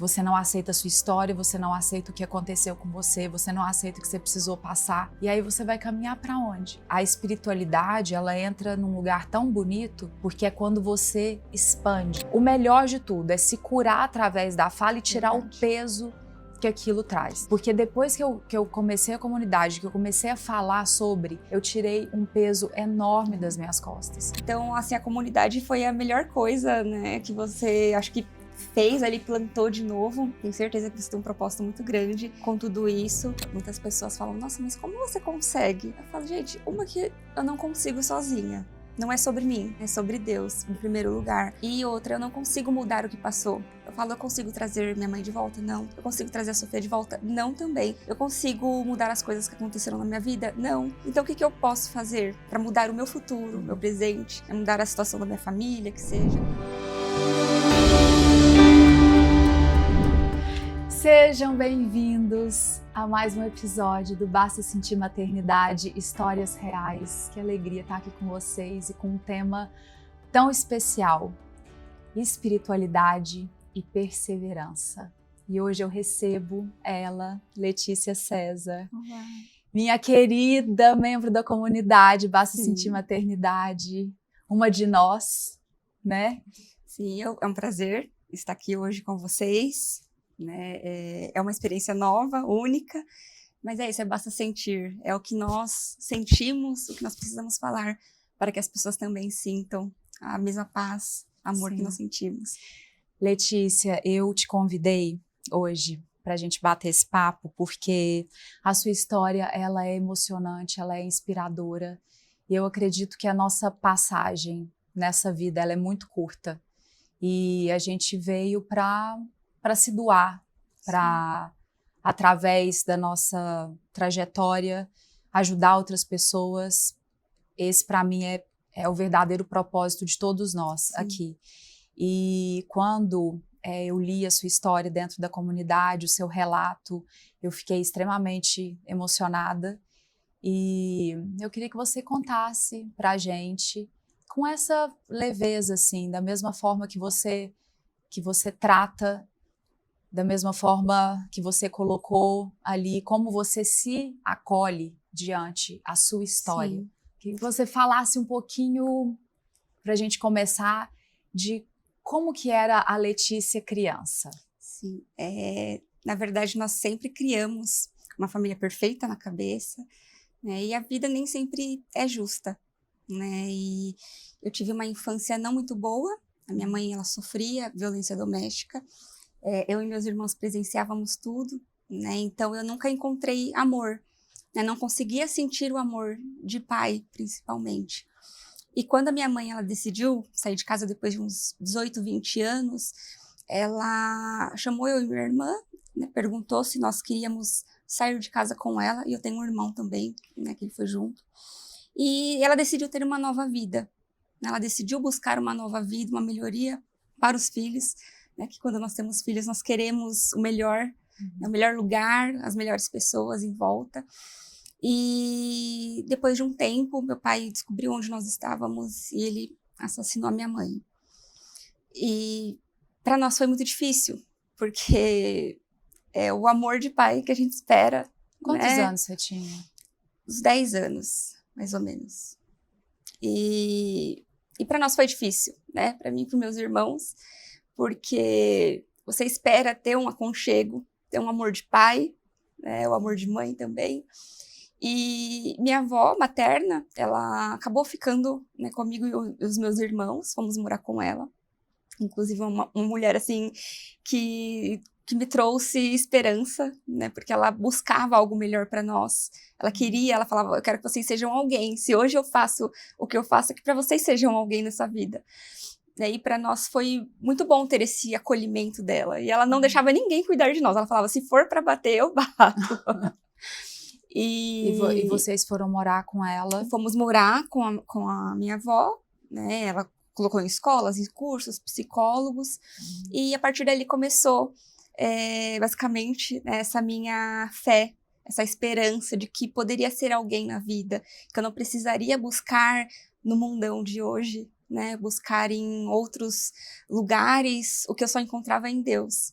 você não aceita a sua história, você não aceita o que aconteceu com você, você não aceita o que você precisou passar. E aí você vai caminhar para onde? A espiritualidade, ela entra num lugar tão bonito, porque é quando você expande. O melhor de tudo é se curar através da fala e tirar o peso que aquilo traz. Porque depois que eu comecei a comunidade, que eu comecei a falar sobre, eu tirei um peso enorme das minhas costas. Então, assim, a comunidade foi a melhor coisa, né, que você, acho que fez ali, plantou de novo. Tenho certeza que você tem um propósito muito grande com tudo isso. Muitas pessoas falam, nossa, mas como você consegue? Eu falo, gente, uma que eu não consigo sozinha. Não é sobre mim, é sobre Deus, em primeiro lugar. E outra, eu não consigo mudar o que passou. Eu falo, eu consigo trazer minha mãe de volta? Não. Eu consigo trazer a Sofia de volta? Não também. Eu consigo mudar as coisas que aconteceram na minha vida? Não. Então o que eu posso fazer para mudar o meu futuro, o meu presente, mudar a situação da minha família, que seja? Sejam bem-vindos a mais um episódio do Basta Sentir Maternidade, Histórias Reais. Que alegria estar aqui com vocês e com um tema tão especial, espiritualidade e perseverança. E hoje eu recebo ela, Letícia César, Olá. minha querida membro da comunidade Basta Sentir Maternidade, uma de nós, né? Sim, é um prazer estar aqui hoje com vocês. Né? É uma experiência nova, única, mas é isso, basta sentir. É o que nós sentimos, o que nós precisamos falar para que as pessoas também sintam a mesma paz, amor que nós sentimos. Letícia, eu te convidei hoje para a gente bater esse papo porque a sua história ela é emocionante, ela é inspiradora e eu acredito que a nossa passagem nessa vida ela é muito curta e a gente veio para se doar, para, através da nossa trajetória, ajudar outras pessoas. Esse, para mim, é o verdadeiro propósito de todos nós aqui. E quando eu li a sua história dentro da comunidade, o seu relato, eu fiquei extremamente emocionada. E eu queria que você contasse para a gente, com essa leveza, assim, da mesma forma que você trata, da mesma forma que você colocou ali, como você se acolhe diante a sua história. Sim. Queria que você falasse um pouquinho, para a gente começar, de como que era a Letícia criança. Sim, na verdade nós sempre criamos uma família perfeita na cabeça, né? E a vida nem sempre é justa, né? E eu tive uma infância não muito boa. A minha mãe, ela sofria violência doméstica. Eu e meus irmãos presenciávamos tudo, né? Então eu nunca encontrei amor, né? Não conseguia sentir o amor de pai, principalmente. E quando a minha mãe ela decidiu sair de casa depois de uns 18, 20 anos, ela chamou eu e minha irmã, né? Perguntou se nós queríamos sair de casa com ela, e eu tenho um irmão também, né? Que ele foi junto. E ela decidiu ter uma nova vida. Ela decidiu buscar uma nova vida, uma melhoria para os filhos, né, que quando nós temos filhos, nós queremos o melhor, né, o melhor lugar, as melhores pessoas em volta. E depois de um tempo, meu pai descobriu onde nós estávamos e ele assassinou a minha mãe. E para nós foi muito difícil, porque é o amor de pai que a gente espera. Quantos né? anos você tinha? Uns 10 anos, mais ou menos. E para nós foi difícil, né? Para mim e para meus irmãos, porque você espera ter um aconchego, ter um amor de pai, né, o amor de mãe também. E minha avó materna, ela acabou ficando, né, comigo e os meus irmãos, fomos morar com ela. Inclusive uma mulher assim que me trouxe esperança, né, porque ela buscava algo melhor para nós. Ela queria, ela falava, eu quero que vocês sejam alguém. Se hoje eu faço o que eu faço, é que para vocês sejam alguém nessa vida. E para nós foi muito bom ter esse acolhimento dela. E ela não deixava ninguém cuidar de nós. Ela falava, se for para bater, eu bato. E vocês foram morar com ela? Fomos morar com a minha avó, né? Ela colocou em escolas, em cursos, psicólogos. E a partir dali começou, basicamente, né, essa minha fé, essa esperança de que poderia ser alguém na vida. Que eu não precisaria buscar no mundão de hoje, né, buscar em outros lugares o que eu só encontrava em Deus.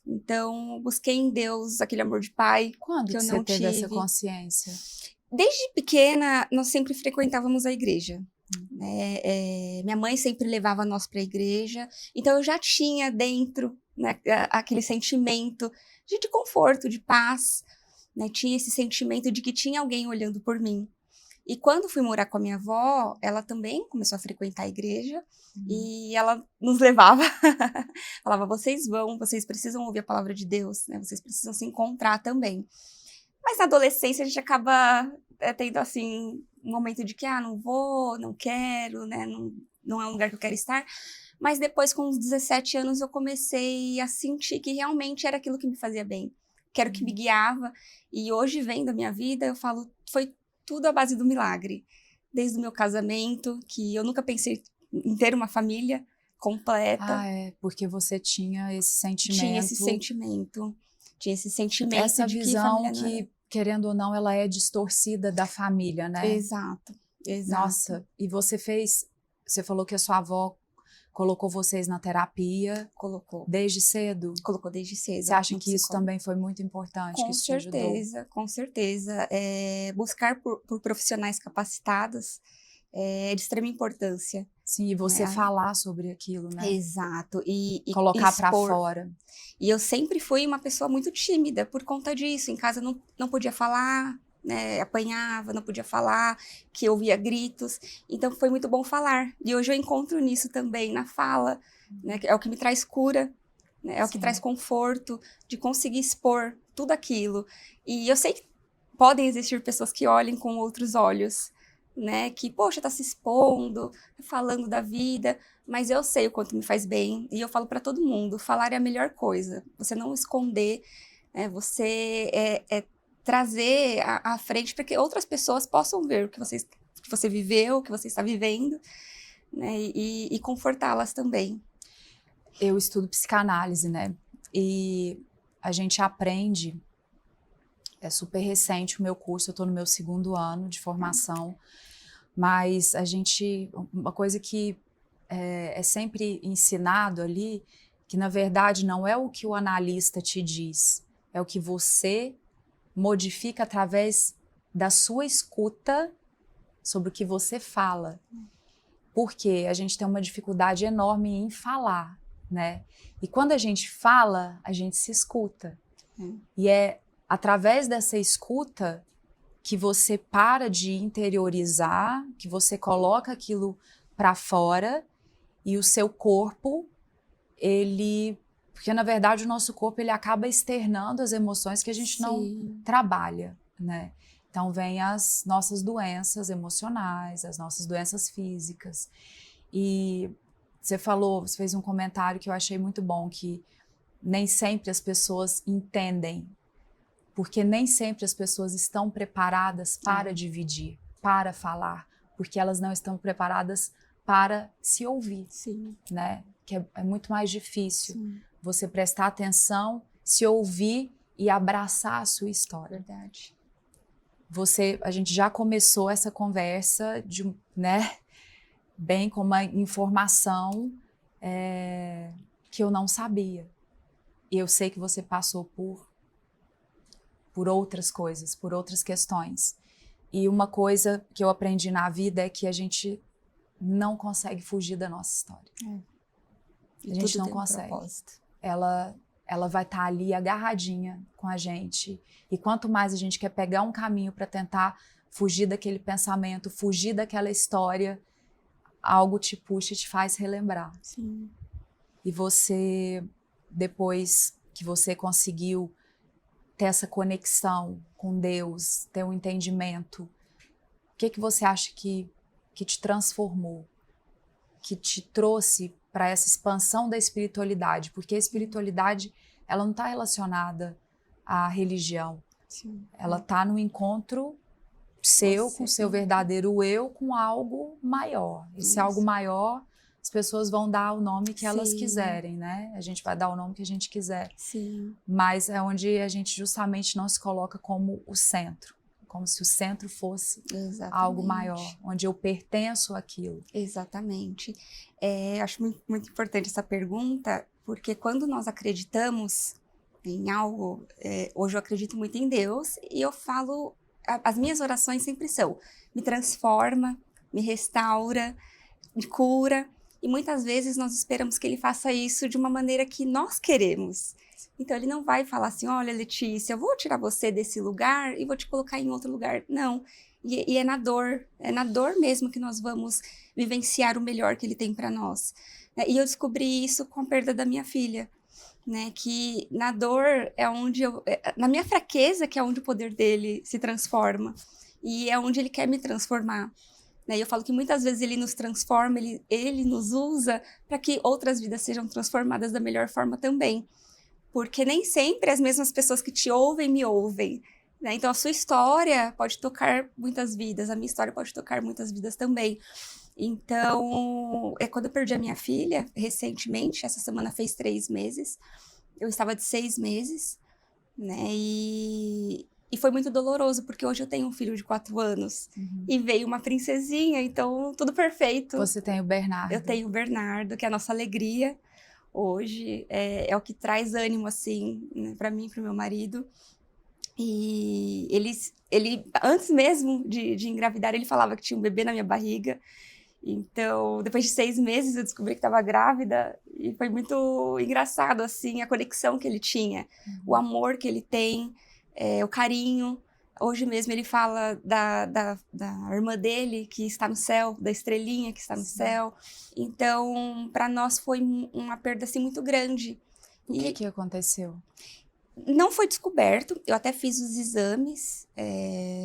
Então, busquei em Deus aquele amor de pai Quando que eu que não você teve essa tive. consciência? Desde pequena, nós sempre frequentávamos a igreja. Né? Minha mãe sempre levava nós para a igreja, então eu já tinha dentro, né, aquele sentimento de conforto, de paz, né? Tinha esse sentimento de que tinha alguém olhando por mim. E quando fui morar com a minha avó, ela também começou a frequentar a igreja e ela nos levava, falava: vocês vão, vocês precisam ouvir a palavra de Deus, né? Vocês precisam se encontrar também. Mas na adolescência a gente acaba tendo assim um momento de que não vou, não quero, né? Não é um lugar que eu quero estar. Mas depois, com uns 17 anos, eu comecei a sentir que realmente era aquilo que me fazia bem, que era o que me guiava. E hoje, vendo a minha vida, eu falo, foi tudo à base do milagre. Desde o meu casamento, que eu nunca pensei em ter uma família completa. Porque você tinha esse sentimento. Tinha esse sentimento. Tinha esse sentimento essa de que visão família não era. que, querendo ou não, ela é distorcida da família, né? Exato. Nossa, e você falou que a sua avó colocou vocês na terapia. Colocou. Desde cedo? Colocou desde cedo. Você acha que isso também foi muito importante? Que isso te ajudou? Com certeza. Buscar por profissionais capacitados é de extrema importância. Sim, e você falar sobre aquilo, né? Exato. E colocar para fora. E eu sempre fui uma pessoa muito tímida por conta disso. Em casa não podia falar, né? Apanhava, não podia falar, que ouvia gritos. Então foi muito bom falar. E hoje eu encontro nisso também, na fala, né? É o que me traz cura, né? É o que traz conforto de conseguir expor tudo aquilo. E eu sei que podem existir pessoas que olhem com outros olhos, né? Que, poxa, tá se expondo, falando da vida, mas eu sei o quanto me faz bem. E eu falo para todo mundo, falar é a melhor coisa. Você não esconder, né? Você trazer à frente para que outras pessoas possam ver o que você viveu, o que você está vivendo, né? E confortá-las também. Eu estudo psicanálise, né? E a gente aprende, é super recente o meu curso, eu estou no meu 2º ano de formação, mas uma coisa que é sempre ensinado ali, que na verdade não é o que o analista te diz, é o que você modifica através da sua escuta sobre o que você fala. Porque a gente tem uma dificuldade enorme em falar, né? E quando a gente fala, a gente se escuta. E é através dessa escuta que você para de interiorizar, que você coloca aquilo para fora e o seu corpo, porque na verdade o nosso corpo ele acaba externando as emoções que a gente não trabalha, né? Então vem as nossas doenças emocionais, as nossas doenças físicas. E você fez um comentário que eu achei muito bom, que nem sempre as pessoas entendem, porque nem sempre as pessoas estão preparadas para dividir, para falar, porque elas não estão preparadas para se ouvir, né? Que é muito mais difícil você prestar atenção, se ouvir e abraçar a sua história. Verdade. A gente já começou essa conversa, né? Bem com uma informação que eu não sabia. E eu sei que você passou por outras coisas, por outras questões. E uma coisa que eu aprendi na vida é que a gente não consegue fugir da nossa história. A gente não consegue. Ela vai estar ali agarradinha com a gente. E quanto mais a gente quer pegar um caminho para tentar fugir daquele pensamento, fugir daquela história, algo te puxa e te faz relembrar. Sim. E você, depois que você conseguiu ter essa conexão com Deus, ter um entendimento, o que você acha que te transformou, que te trouxe para essa expansão da espiritualidade? Porque a espiritualidade, ela não está relacionada à religião. Ela está no encontro seu, com o seu verdadeiro eu, com algo maior. Esse algo maior, as pessoas vão dar o nome que elas quiserem, né? A gente vai dar o nome que a gente quiser. Mas é onde a gente justamente não se coloca como o centro. Como se o centro fosse algo maior, onde eu pertenço àquilo. Exatamente. Acho muito, muito importante essa pergunta, porque quando nós acreditamos em algo, hoje eu acredito muito em Deus e eu falo, as minhas orações sempre são, me transforma, me restaura, me cura, e muitas vezes nós esperamos que ele faça isso de uma maneira que nós queremos. Então ele não vai falar assim, olha Letícia, eu vou tirar você desse lugar e vou te colocar em outro lugar. Não, e é na dor mesmo que nós vamos vivenciar o melhor que ele tem para nós. E eu descobri isso com a perda da minha filha, né? Que na dor é onde na minha fraqueza que é onde o poder dele se transforma e é onde ele quer me transformar. Né? E eu falo que muitas vezes ele nos transforma, ele nos usa para que outras vidas sejam transformadas da melhor forma também. Porque nem sempre as mesmas pessoas que te ouvem me ouvem. Né? Então a sua história pode tocar muitas vidas, a minha história pode tocar muitas vidas também. Então, quando eu perdi a minha filha, recentemente, essa semana fez 3 meses, eu estava de 6 meses, né, e foi muito doloroso, porque hoje eu tenho um filho de 4 anos, e veio uma princesinha, então tudo perfeito. Você tem o Bernardo. Eu tenho o Bernardo, que é a nossa alegria hoje, é o que traz ânimo, assim, né, para mim e para o meu marido. E ele antes mesmo de engravidar, ele falava que tinha um bebê na minha barriga. Então, depois de 6 meses, eu descobri que estava grávida e foi muito engraçado, assim, a conexão que ele tinha, o amor que ele tem, o carinho. Hoje mesmo ele fala da irmã dele que está no céu, da estrelinha que está no céu. Então, para nós foi uma perda, assim, muito grande. O que aconteceu? Não foi descoberto, eu até fiz os exames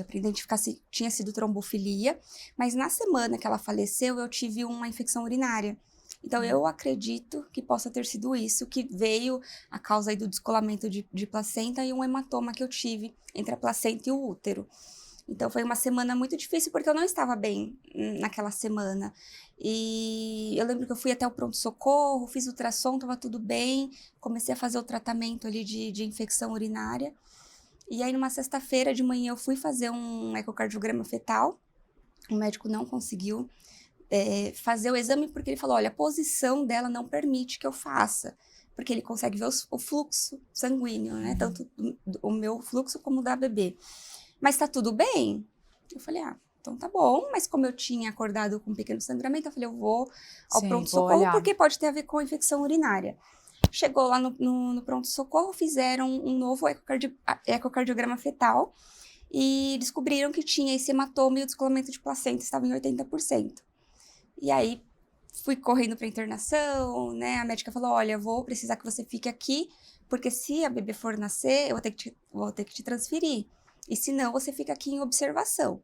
para identificar se tinha sido trombofilia, mas na semana que ela faleceu eu tive uma infecção urinária. Então eu acredito que possa ter sido isso, que veio a causa aí do descolamento de placenta e um hematoma que eu tive entre a placenta e o útero. Então foi uma semana muito difícil porque eu não estava bem naquela semana. E eu lembro que eu fui até o pronto-socorro, fiz ultrassom, estava tudo bem, comecei a fazer o tratamento ali de infecção urinária. E aí numa sexta-feira de manhã eu fui fazer um ecocardiograma fetal, o médico não conseguiu fazer o exame porque ele falou, olha, a posição dela não permite que eu faça, porque ele consegue ver o fluxo sanguíneo, né, tanto o meu fluxo como o da bebê. Mas tá tudo bem? Eu falei, então tá bom, mas como eu tinha acordado com um pequeno sangramento, eu falei, eu vou ao pronto-socorro, porque pode ter a ver com infecção urinária. Chegou lá no pronto-socorro, fizeram um novo ecocardiograma fetal e descobriram que tinha esse hematoma e o descolamento de placenta estava em 80%. E aí fui correndo para internação, né? A médica falou, olha, eu vou precisar que você fique aqui, porque se a bebê for nascer, eu vou ter que te transferir. E se não, você fica aqui em observação.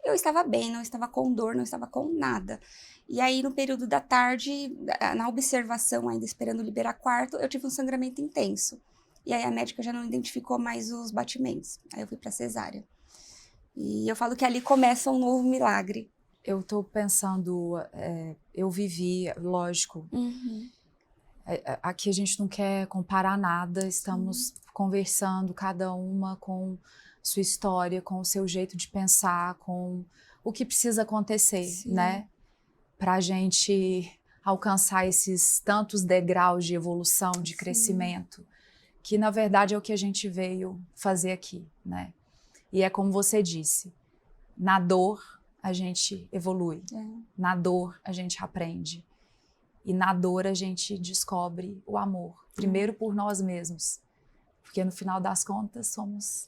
Eu estava bem, não estava com dor, não estava com nada. E aí, no período da tarde, na observação, ainda esperando liberar quarto, eu tive um sangramento intenso. E aí a médica já não identificou mais os batimentos. Aí eu fui para cesárea. E eu falo que ali começa um novo milagre. Eu tô pensando, eu vivi, lógico, aqui a gente não quer comparar nada, estamos conversando, cada uma com sua história, com o seu jeito de pensar, com o que precisa acontecer, né? Pra gente alcançar esses tantos degraus de evolução, de crescimento, que na verdade é o que a gente veio fazer aqui, né? E é como você disse, na dor a gente evolui, na dor a gente aprende e na dor a gente descobre o amor, primeiro por nós mesmos, porque no final das contas somos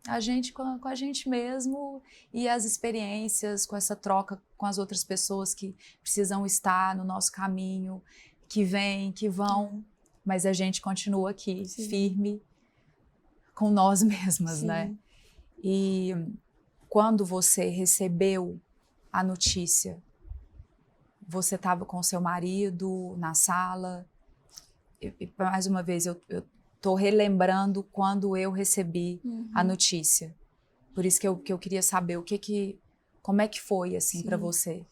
a gente com a gente mesmo e as experiências com essa troca com as outras pessoas que precisam estar no nosso caminho, que vêm, que vão, mas a gente continua aqui, firme com nós mesmas, né? E quando você recebeu a notícia, você estava com seu marido na sala? E mais uma vez, eu estou relembrando quando eu recebi a notícia. Por isso que eu queria saber como é que foi assim para você.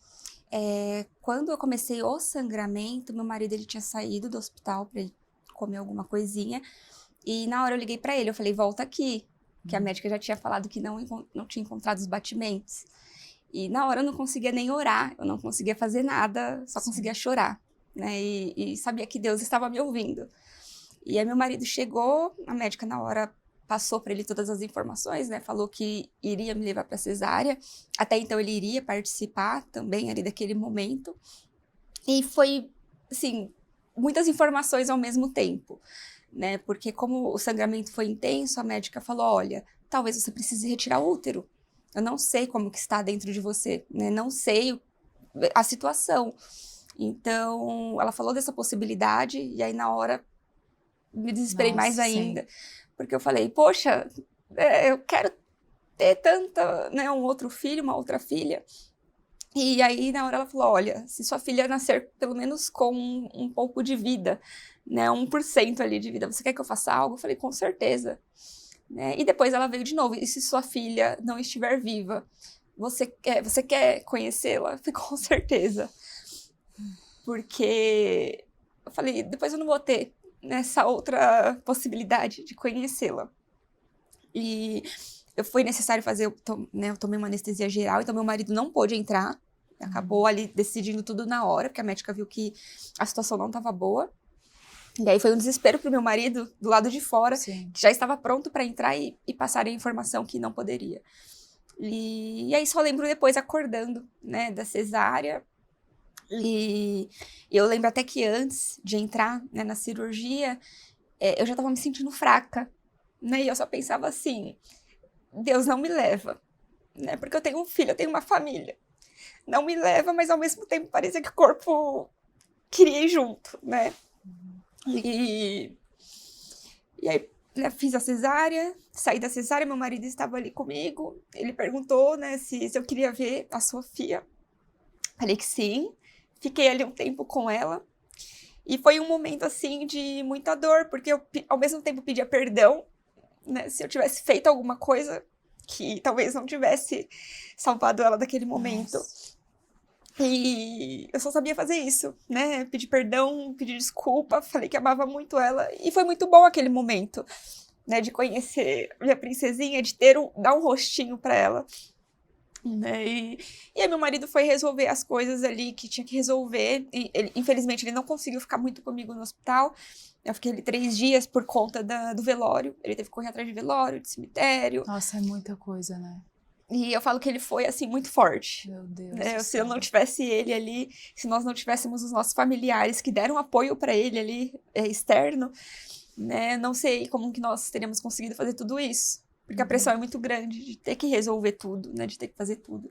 Quando eu comecei o sangramento, meu marido ele tinha saído do hospital para comer alguma coisinha. E na hora eu liguei para ele, eu falei, volta aqui. Que a médica já tinha falado que não tinha encontrado os batimentos. E na hora eu não conseguia nem orar, eu não conseguia fazer nada, só conseguia chorar, né? E sabia que Deus estava me ouvindo. E aí meu marido chegou, a médica na hora passou para ele todas as informações, né? Falou que iria me levar para cesárea. Até então ele iria participar também ali daquele momento. E foi, assim, muitas informações ao mesmo tempo, né? Porque como o sangramento foi intenso, a médica falou, olha, talvez você precise retirar o útero. Eu não sei como que está dentro de você, né? Não sei a situação. Então, ela falou dessa possibilidade e aí na hora me desesperei mais ainda. Sim. Porque eu falei, poxa, eu quero ter tanta, né, um outro filho, uma outra filha. E aí, na hora, ela falou, olha, se sua filha nascer pelo menos com um pouco de vida, né, 1% ali de vida, você quer que eu faça algo? Eu falei, com certeza. Né? E depois ela veio de novo, e se sua filha não estiver viva, você quer conhecê-la? Eu falei, com certeza. Porque eu falei, depois eu não vou ter essa outra possibilidade de conhecê-la. E foi necessário fazer, eu tomei uma anestesia geral, então meu marido não pôde entrar, acabou ali decidindo tudo na hora, porque a médica viu que a situação não estava boa. E aí foi um desespero pro meu marido, do lado de fora, Sim. que já estava pronto para entrar e passar a informação que não poderia. E aí só lembro depois acordando, né, da cesárea. E eu lembro até que antes de entrar, né, na cirurgia, eu já estava me sentindo fraca, né? E eu só pensava assim, Deus não me leva, né? Porque eu tenho um filho, eu tenho uma família. Não me leva, mas ao mesmo tempo parecia que o corpo queria ir junto, né? E aí, né, fiz a cesárea, saí da cesárea, meu marido estava ali comigo, ele perguntou, né, se eu queria ver a Sofia. Falei que sim, fiquei ali um tempo com ela, e foi um momento, assim, de muita dor, porque eu, ao mesmo tempo, pedia perdão, né, se eu tivesse feito alguma coisa que talvez não tivesse salvado ela daquele momento. Nossa. E eu só sabia fazer isso, né? Pedir perdão, pedir desculpa, falei que amava muito ela. E foi muito bom aquele momento, né? De conhecer minha princesinha, de dar um rostinho pra ela. Né? E aí meu marido foi resolver as coisas ali que tinha que resolver. E infelizmente, ele não conseguiu ficar muito comigo no hospital. Eu fiquei ali 3 dias por conta do velório. Ele teve que correr atrás de velório, de cemitério. Nossa, é muita coisa, né? E eu falo que ele foi, assim, muito forte. Meu Deus Né? do Se eu céu. não tivesse ele ali, se nós não tivéssemos os nossos familiares que deram apoio para ele ali, externo, né? Não sei como que nós teríamos conseguido fazer tudo isso. Porque a pressão é muito grande de ter que resolver tudo, né? De ter que fazer tudo.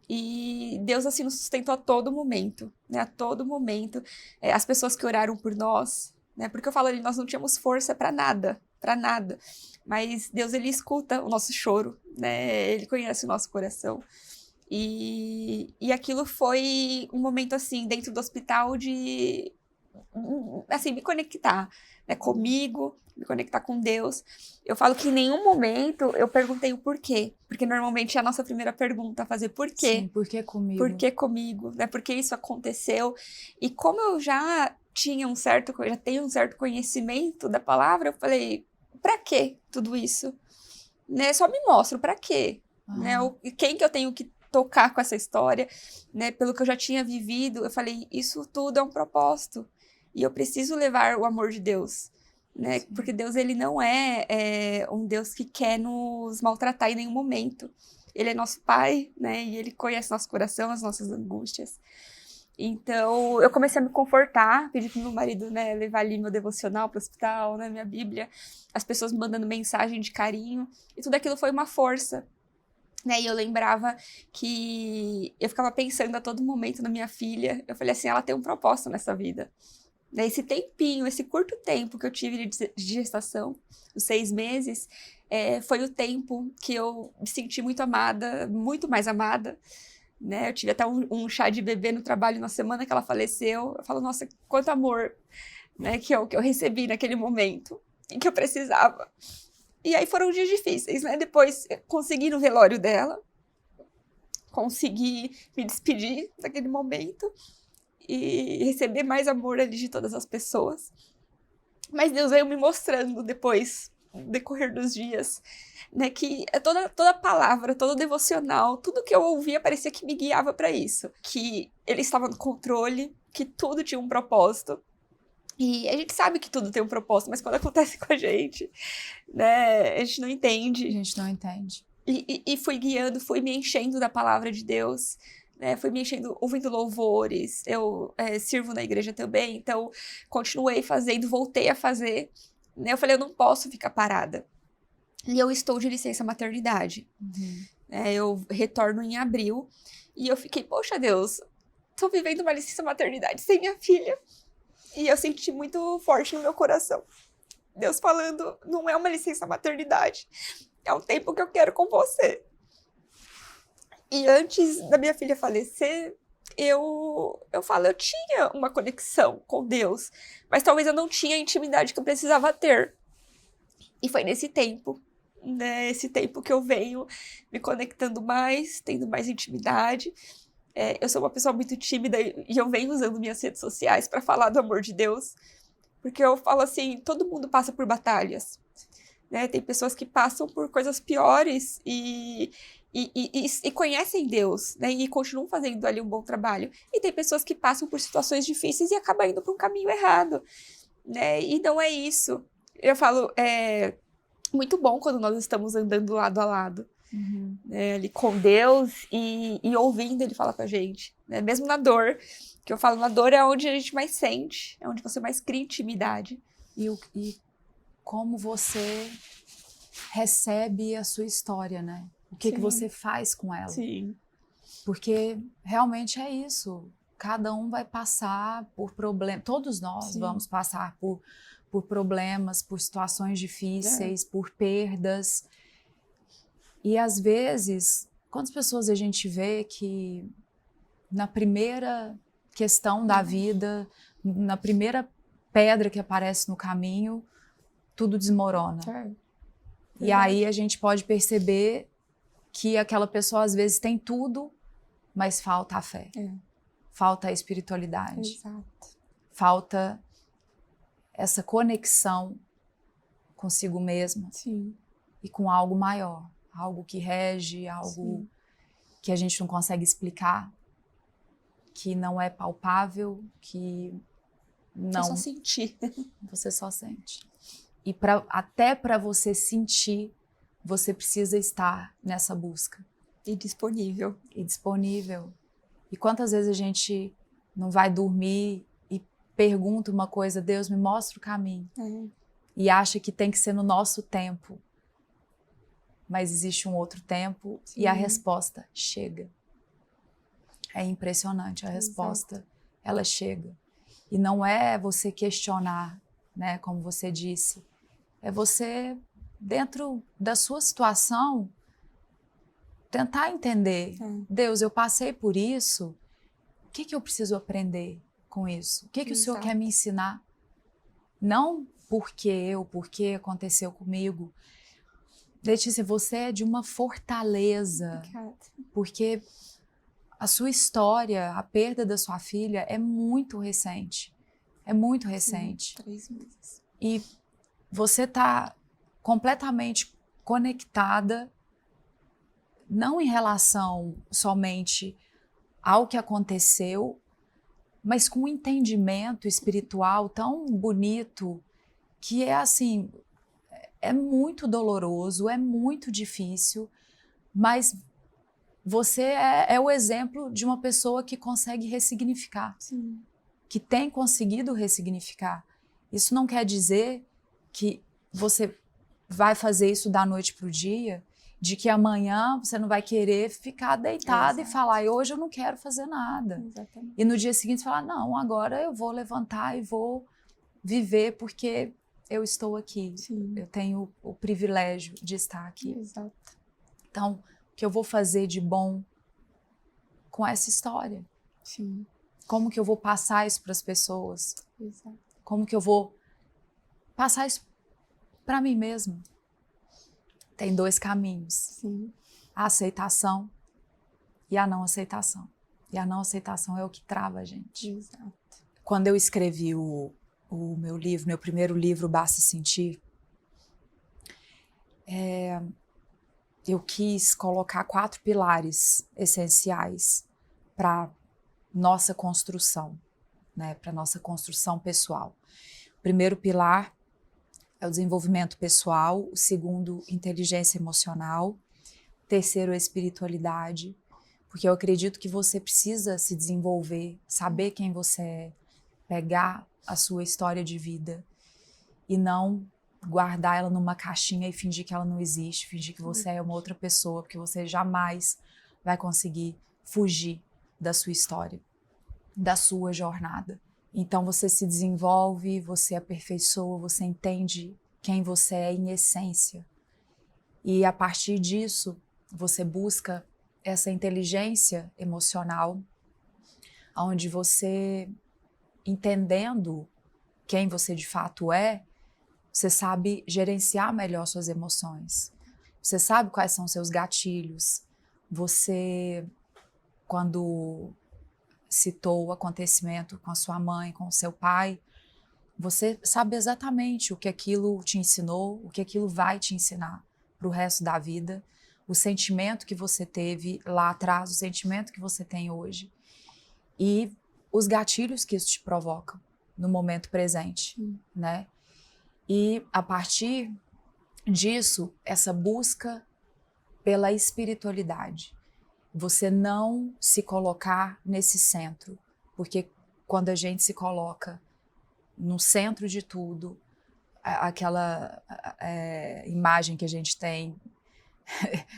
E Deus, assim, nos sustentou a todo momento, né? A todo momento. As pessoas que oraram por nós, né? Porque eu falo ali, nós não tínhamos força para nada, para nada. Mas Deus, ele escuta o nosso choro, né? Ele conhece o nosso coração. E aquilo foi um momento, assim, dentro do hospital de, assim, me conectar, né, comigo, me conectar com Deus. Eu falo que em nenhum momento eu perguntei o porquê, porque normalmente é a nossa primeira pergunta, fazer por quê? Sim, por que comigo? Por que comigo? Né? Por que isso aconteceu? E como eu já tenho um certo conhecimento da palavra, eu falei, pra que tudo isso? Né? Só me mostra, pra quê? Né? Quem que eu tenho que tocar com essa história? Né? Pelo que eu já tinha vivido, eu falei, isso tudo é um propósito. E eu preciso levar o amor de Deus. Né? Porque Deus, ele não é um Deus que quer nos maltratar em nenhum momento. Ele é nosso pai, né? E ele conhece nosso coração, as nossas angústias. Então, eu comecei a me confortar, pedi pro meu marido, né, levar ali meu devocional pro hospital, né, minha Bíblia, as pessoas me mandando mensagem de carinho, e tudo aquilo foi uma força, né, e eu lembrava que eu ficava pensando a todo momento na minha filha, eu falei assim, ela tem um propósito nessa vida. Né, esse tempinho, esse curto tempo que eu tive de gestação, os 6 meses, foi o tempo que eu me senti muito amada, muito mais amada, né? Eu tive até um chá de bebê no trabalho na semana que ela faleceu. Eu falo, nossa, quanto amor, né, que eu recebi naquele momento e que eu precisava. E aí foram dias difíceis, né? Depois consegui no velório dela, consegui me despedir daquele momento e receber mais amor ali de todas as pessoas. Mas Deus veio me mostrando depois, no decorrer dos dias, né, que toda palavra, todo devocional, tudo que eu ouvia parecia que me guiava para isso. Que ele estava no controle, que tudo tinha um propósito. E a gente sabe que tudo tem um propósito, mas quando acontece com a gente, né, a gente não entende. A gente não entende. E fui guiando, fui me enchendo da palavra de Deus, né? Fui me enchendo, ouvindo louvores. Eu sirvo na igreja também, então continuei fazendo, voltei a fazer. Né? Eu falei, eu não posso ficar parada. E eu estou de licença maternidade. Eu retorno em abril. E eu fiquei, poxa Deus, tô vivendo uma licença maternidade sem minha filha. E eu senti muito forte no meu coração. Deus falando, não é uma licença maternidade. É um tempo que eu quero com você. E antes da minha filha falecer, eu tinha uma conexão com Deus, mas talvez eu não tinha a intimidade que eu precisava ter. E foi nesse tempo, né? Esse tempo que eu venho me conectando mais, tendo mais intimidade. Eu sou uma pessoa muito tímida e eu venho usando minhas redes sociais para falar do amor de Deus, porque eu falo assim, todo mundo passa por batalhas. Né? Tem pessoas que passam por coisas piores e conhecem Deus, né? E continuam fazendo ali um bom trabalho. E tem pessoas que passam por situações difíceis e acabam indo para um caminho errado, né? E não é isso. Eu falo, é muito bom quando nós estamos andando lado a lado, né? Ali com Deus e ouvindo Ele falar com a gente, né? Mesmo na dor, que eu falo, na dor é onde a gente mais sente, é onde você mais cria intimidade. E como você recebe a sua história, né? O que você faz com ela. Sim. Porque realmente é isso. Cada um vai passar por problemas. Todos nós vamos passar por problemas, por situações difíceis, por perdas. E às vezes, quantas pessoas a gente vê que na primeira questão da vida, na primeira pedra que aparece no caminho, tudo desmorona. E aí a gente pode perceber que aquela pessoa às vezes tem tudo, mas falta a fé. Falta a espiritualidade. Exato. Falta essa conexão consigo mesma. Sim. E com algo maior. Algo que rege, algo que a gente não consegue explicar, que não é palpável, que não... Você só sentir. Você só sente. E até para você sentir, você precisa estar nessa busca. E disponível. E quantas vezes a gente não vai dormir e pergunta uma coisa, Deus, me mostra o caminho. E acha que tem que ser no nosso tempo. Mas existe um outro tempo e a resposta chega. É impressionante, a resposta, ela chega. E não é você questionar, né, como você disse. É você, dentro da sua situação, tentar entender. Deus, eu passei por isso, o que eu preciso aprender com isso? O que o Senhor quer me ensinar? Não porque aconteceu comigo. Letícia, você é de uma fortaleza. Obrigada. Porque a sua história, a perda da sua filha é muito recente. É muito recente. 3 meses. E você está completamente conectada, não em relação somente ao que aconteceu, mas com um entendimento espiritual tão bonito que é assim, é muito doloroso, é muito difícil, mas você é o exemplo de uma pessoa que consegue ressignificar, que tem conseguido ressignificar. Isso não quer dizer que você vai fazer isso da noite para o dia, de que amanhã você não vai querer ficar deitada e falar, hoje eu não quero fazer nada. Exatamente. E no dia seguinte falar, não, agora eu vou levantar e vou viver porque eu estou aqui. Eu tenho o privilégio de estar aqui. Exato. Então, o que eu vou fazer de bom com essa história? Como que eu vou passar isso para as pessoas? Como que eu vou passar isso para mim mesma? Tem 2 caminhos. A aceitação e a não aceitação. E a não aceitação é o que trava a gente. Quando eu escrevi o meu livro, meu primeiro livro, Basta Sentir, eu quis colocar 4 pilares essenciais para nossa construção, né, para nossa construção pessoal. O primeiro pilar é o desenvolvimento pessoal, o segundo, inteligência emocional, o terceiro, espiritualidade, porque eu acredito que você precisa se desenvolver, saber quem você é, pegar a sua história de vida e não guardar ela numa caixinha e fingir que ela não existe, fingir que você é uma outra pessoa, porque você jamais vai conseguir fugir da sua história, da sua jornada. Então você se desenvolve, você aperfeiçoa, você entende quem você é em essência. E a partir disso, você busca essa inteligência emocional, onde você, entendendo quem você de fato é, você sabe gerenciar melhor suas emoções. Você sabe quais são seus gatilhos. Você, quando citou o acontecimento com a sua mãe, com o seu pai, você sabe exatamente o que aquilo te ensinou, o que aquilo vai te ensinar para o resto da vida, o sentimento que você teve lá atrás, o sentimento que você tem hoje e os gatilhos que isso te provoca no momento presente, né? E a partir disso, essa busca pela espiritualidade, você não se colocar nesse centro, porque quando a gente se coloca no centro de tudo, aquela imagem que a gente tem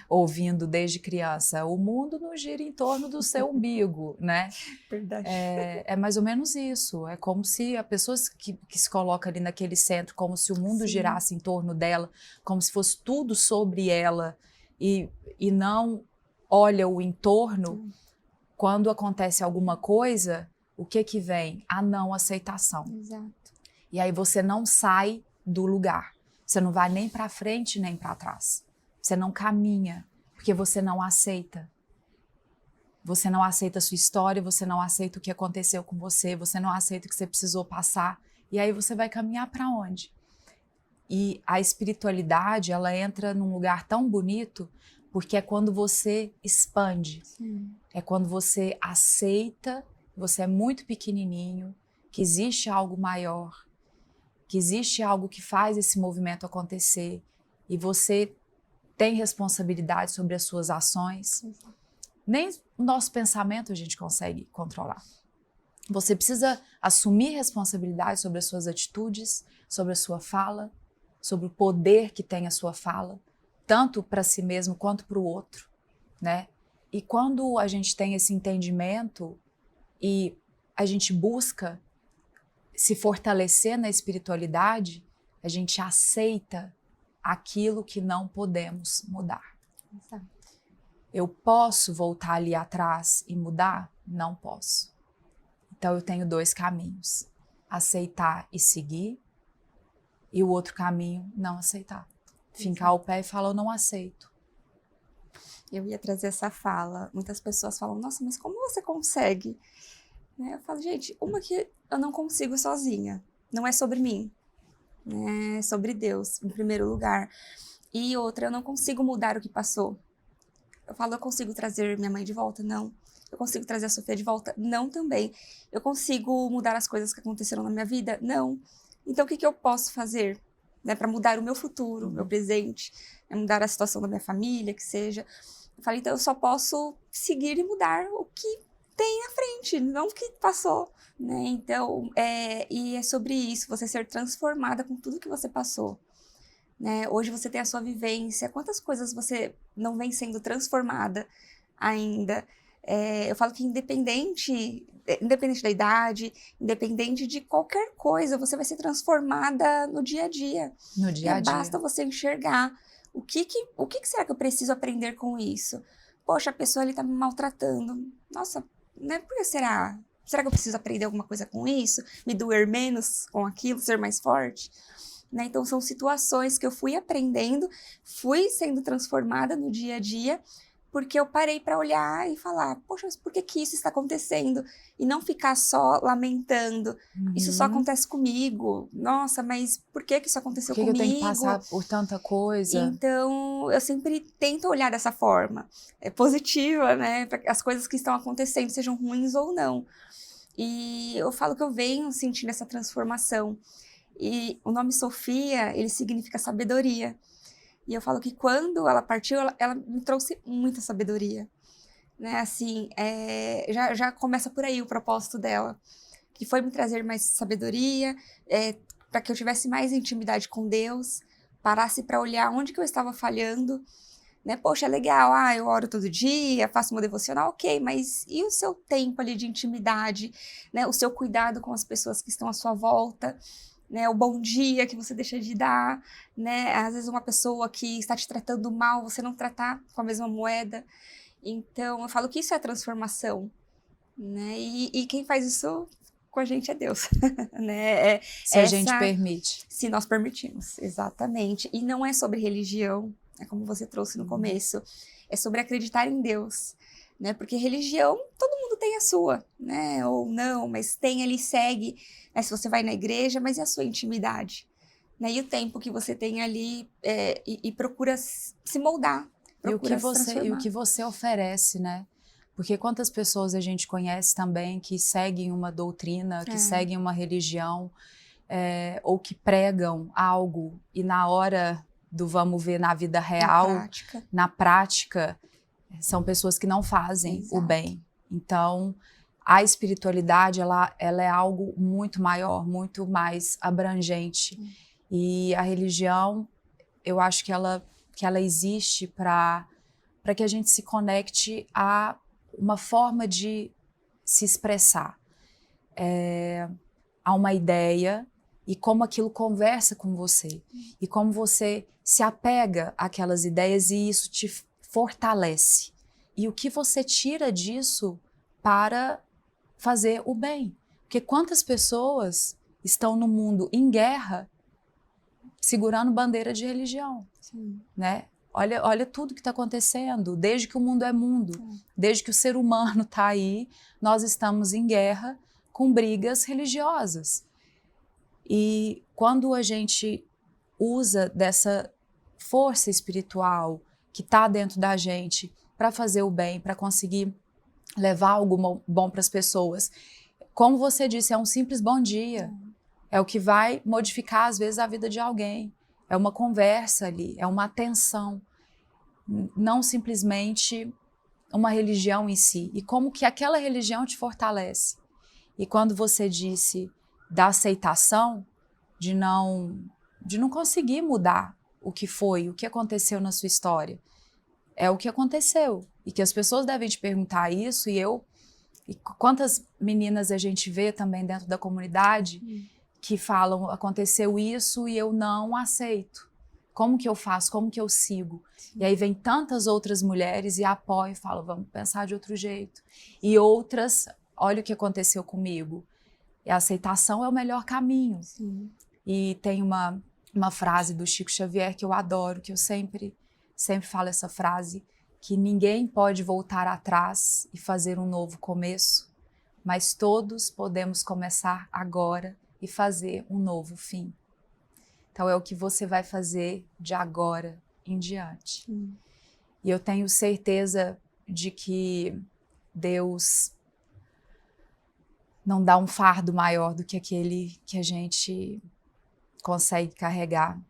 ouvindo desde criança, o mundo não gira em torno do seu umbigo, né? Verdade. É mais ou menos isso, é como se a pessoa que se coloca ali naquele centro, como se o mundo girasse em torno dela, como se fosse tudo sobre ela e não olha o entorno. Quando acontece alguma coisa, o que vem? A não aceitação. Exato. E aí você não sai do lugar, você não vai nem para frente nem para trás. Você não caminha, porque você não aceita. Você não aceita a sua história, você não aceita o que aconteceu com você, você não aceita o que você precisou passar. E aí você vai caminhar para onde? E a espiritualidade, ela entra num lugar tão bonito, porque é quando você expande. Sim. É quando você aceita, você é muito pequenininho, que existe algo maior, que existe algo que faz esse movimento acontecer. E você tem responsabilidade sobre as suas ações. Nem o nosso pensamento a gente consegue controlar. Você precisa assumir responsabilidade sobre as suas atitudes, sobre a sua fala, sobre o poder que tem a sua fala, tanto para si mesmo quanto para o outro, né? E quando a gente tem esse entendimento e a gente busca se fortalecer na espiritualidade, a gente aceita aquilo que não podemos mudar. Exato. Eu posso voltar ali atrás e mudar? Não posso. Então eu tenho dois caminhos: aceitar e seguir, e o outro caminho, não aceitar. Fincar o pé e falar, eu não aceito. Eu ia trazer essa fala. Muitas pessoas falam, nossa, mas como você consegue? Né? Eu falo, gente, uma que eu não consigo sozinha. Não é sobre mim. É sobre Deus, em primeiro lugar. E outra, eu não consigo mudar o que passou. Eu falo, eu consigo trazer minha mãe de volta? Não. Eu consigo trazer a Sofia de volta? Não também. Eu consigo mudar as coisas que aconteceram na minha vida? Não. Então, o que eu posso fazer, né, para mudar o meu futuro, o meu presente, né, mudar a situação da minha família, que seja? Eu falei, então eu só posso seguir e mudar o que tem na frente, não o que passou. Né? Então, e é sobre isso, você ser transformada com tudo que você passou. Né? Hoje você tem a sua vivência, quantas coisas você não vem sendo transformada ainda? Eu falo que independente da idade, independente de qualquer coisa, você vai ser transformada no dia a dia. No dia a dia. Basta você enxergar o que será que eu preciso aprender com isso? Poxa, a pessoa ali tá me maltratando. Nossa, né? Por que será? Será que eu preciso aprender alguma coisa com isso? Me doer menos com aquilo, ser mais forte? Né? Então, são situações que eu fui aprendendo, fui sendo transformada no dia a dia, porque eu parei para olhar e falar, poxa, mas por que isso está acontecendo? E não ficar só lamentando. Isso só acontece comigo. Nossa, mas por que isso aconteceu comigo? Por que eu tenho que passar por tanta coisa? Então, eu sempre tento olhar dessa forma. É positiva, né? Para que as coisas que estão acontecendo sejam ruins ou não. E eu falo que eu venho sentindo essa transformação. E o nome Sofia, ele significa sabedoria. E eu falo que quando ela partiu, ela me trouxe muita sabedoria. Né? Assim, já começa por aí o propósito dela, que foi me trazer mais sabedoria, para que eu tivesse mais intimidade com Deus, parasse para olhar onde que eu estava falhando. Né? Poxa, é legal, eu oro todo dia, faço meu devocional, ok, mas e o seu tempo ali de intimidade, né? O seu cuidado com as pessoas que estão à sua volta, né? O bom dia que você deixa de dar, né? Às vezes uma pessoa que está te tratando mal, você não tratar com a mesma moeda. Então, eu falo que isso é transformação, né? E quem faz isso com a gente é Deus, né? Se a gente permite. Se nós permitirmos, exatamente. E não é sobre religião, é como você trouxe no começo, é sobre acreditar em Deus, né? Porque religião, todo mundo tem a sua, né? Ou não, mas tem ali, segue, né? Se você vai na igreja, mas e a sua intimidade? Né? E o tempo que você tem ali e procura se moldar, procura se transformar. E o que você oferece, né? Porque quantas pessoas a gente conhece também que seguem uma doutrina, que seguem uma religião, ou que pregam algo e na hora do vamos ver na vida real, na prática, são pessoas que não fazem o bem. Então, a espiritualidade, ela é algo muito maior, muito mais abrangente. E a religião, eu acho que ela existe para que a gente se conecte a uma forma de se expressar, a uma ideia e como aquilo conversa com você e como você se apega àquelas ideias e isso te fortalece. E o que você tira disso para fazer o bem. Porque quantas pessoas estão no mundo em guerra segurando bandeira de religião, né? Olha tudo que está acontecendo, desde que o mundo é mundo, desde que o ser humano está aí, nós estamos em guerra com brigas religiosas. E quando a gente usa dessa força espiritual que está dentro da gente para fazer o bem, para conseguir levar algo bom para as pessoas, como você disse, é um simples bom dia. É o que vai modificar, às vezes, a vida de alguém. É uma conversa ali, é uma atenção. Não simplesmente uma religião em si. E como que aquela religião te fortalece. E quando você disse da aceitação, de não conseguir mudar o que foi, o que aconteceu na sua história. É o que aconteceu. E que as pessoas devem te perguntar isso, e quantas meninas a gente vê também dentro da comunidade que falam, aconteceu isso e eu não aceito. Como que eu faço? Como que eu sigo? E aí vem tantas outras mulheres e apoiam e falam, vamos pensar de outro jeito. E outras, olha o que aconteceu comigo. E a aceitação é o melhor caminho. E tem uma frase do Chico Xavier que eu adoro, que eu sempre falo essa frase, que ninguém pode voltar atrás e fazer um novo começo, mas todos podemos começar agora e fazer um novo fim. Então é o que você vai fazer de agora em diante. E eu tenho certeza de que Deus não dá um fardo maior do que aquele que a gente consegue carregar.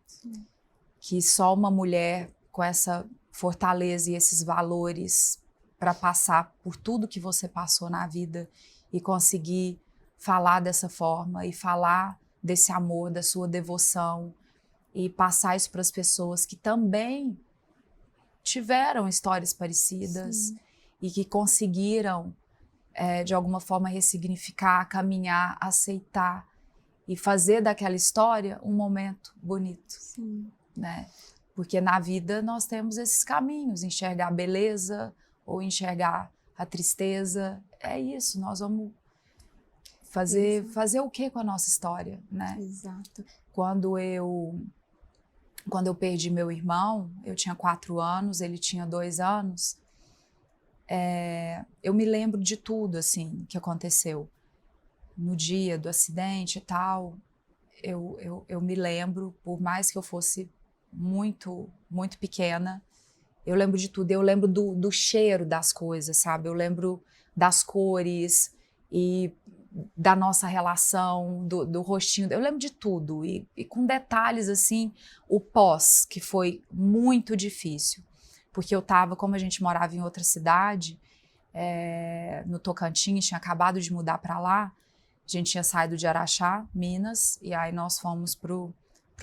Que só uma mulher com essa fortaleza e esses valores para passar por tudo que você passou na vida e conseguir falar dessa forma e falar desse amor, da sua devoção e passar isso para as pessoas que também tiveram histórias parecidas e que conseguiram, de alguma forma, ressignificar, caminhar, aceitar e fazer daquela história um momento bonito, né? Porque na vida nós temos esses caminhos, enxergar a beleza ou enxergar a tristeza. É isso, nós vamos fazer o que com a nossa história, né? Exato. Quando eu perdi meu irmão, eu tinha 4 anos, ele tinha 2 anos, eu me lembro de tudo, assim, que aconteceu. No dia do acidente e tal, eu me lembro, por mais que eu fosse muito, muito pequena, eu lembro de tudo. Eu lembro do cheiro das coisas, sabe? Eu lembro das cores e da nossa relação, do rostinho, eu lembro de tudo, e com detalhes assim, o pós, que foi muito difícil, porque eu estava, como a gente morava em outra cidade, no Tocantins, tinha acabado de mudar para lá, a gente tinha saído de Araxá, Minas, e aí nós fomos pro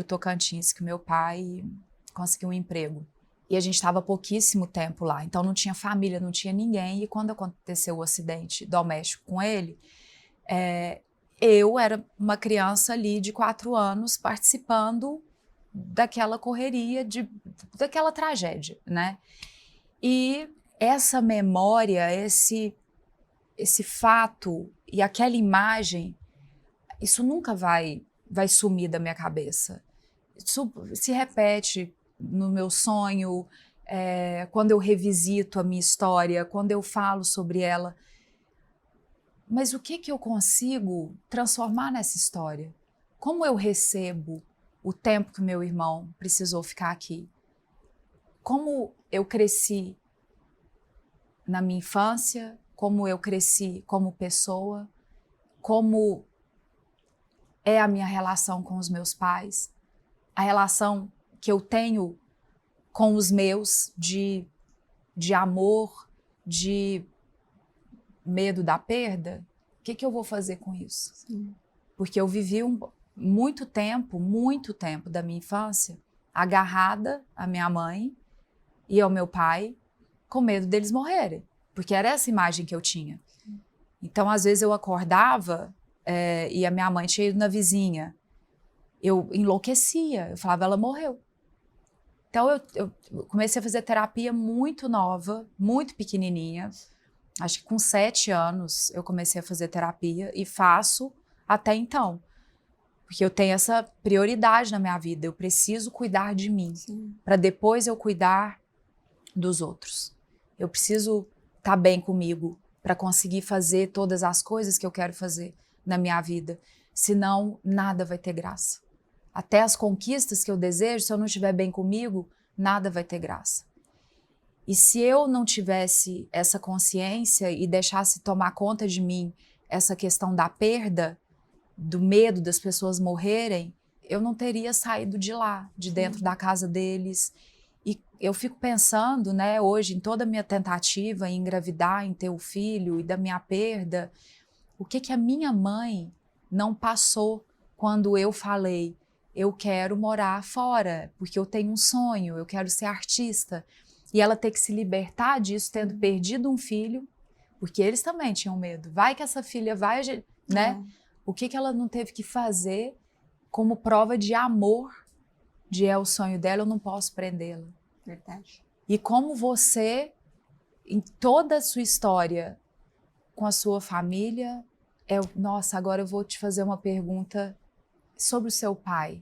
Tocantins, que meu pai conseguiu um emprego. E a gente estava pouquíssimo tempo lá, então não tinha família, não tinha ninguém, e quando aconteceu o acidente doméstico com ele, eu era uma criança ali de 4 anos participando daquela correria, daquela tragédia, né? E essa memória, esse fato e aquela imagem, isso nunca vai sumir da minha cabeça. Isso se repete no meu sonho, quando eu revisito a minha história, quando eu falo sobre ela. Mas o que eu consigo transformar nessa história? Como eu recebo o tempo que meu irmão precisou ficar aqui? Como eu cresci na minha infância? Como eu cresci como pessoa? Como é a minha relação com os meus pais? A relação que eu tenho com os meus de amor, de medo da perda? O que eu vou fazer com isso? Sim. Porque eu vivi muito tempo da minha infância agarrada à minha mãe e ao meu pai, com medo deles morrerem, porque era essa imagem que eu tinha. Então, às vezes eu acordava e a minha mãe tinha ido na vizinha, eu enlouquecia, eu falava, ela morreu. Então, eu comecei a fazer terapia muito nova, muito pequenininha. Acho que com 7 anos eu comecei a fazer terapia e faço até então. Porque eu tenho essa prioridade na minha vida. Eu preciso cuidar de mim, para depois eu cuidar dos outros. Eu preciso estar bem comigo para conseguir fazer todas as coisas que eu quero fazer na minha vida. Senão, nada vai ter graça. Até as conquistas que eu desejo, se eu não estiver bem comigo, nada vai ter graça. E se eu não tivesse essa consciência e deixasse tomar conta de mim essa questão da perda, do medo das pessoas morrerem, eu não teria saído de lá, de dentro da casa deles. E eu fico pensando, né, hoje, em toda a minha tentativa em engravidar, em ter o filho e da minha perda, o que a minha mãe não passou quando eu falei, eu quero morar fora, porque eu tenho um sonho, eu quero ser artista. E ela ter que se libertar disso, tendo perdido um filho, porque eles também tinham medo. Vai que essa filha vai, né? O que ela não teve que fazer como prova de amor, de é o sonho dela, eu não posso prendê-la. Verdade. E como você, em toda a sua história, com a sua família, nossa, agora eu vou te fazer uma pergunta sobre o seu pai.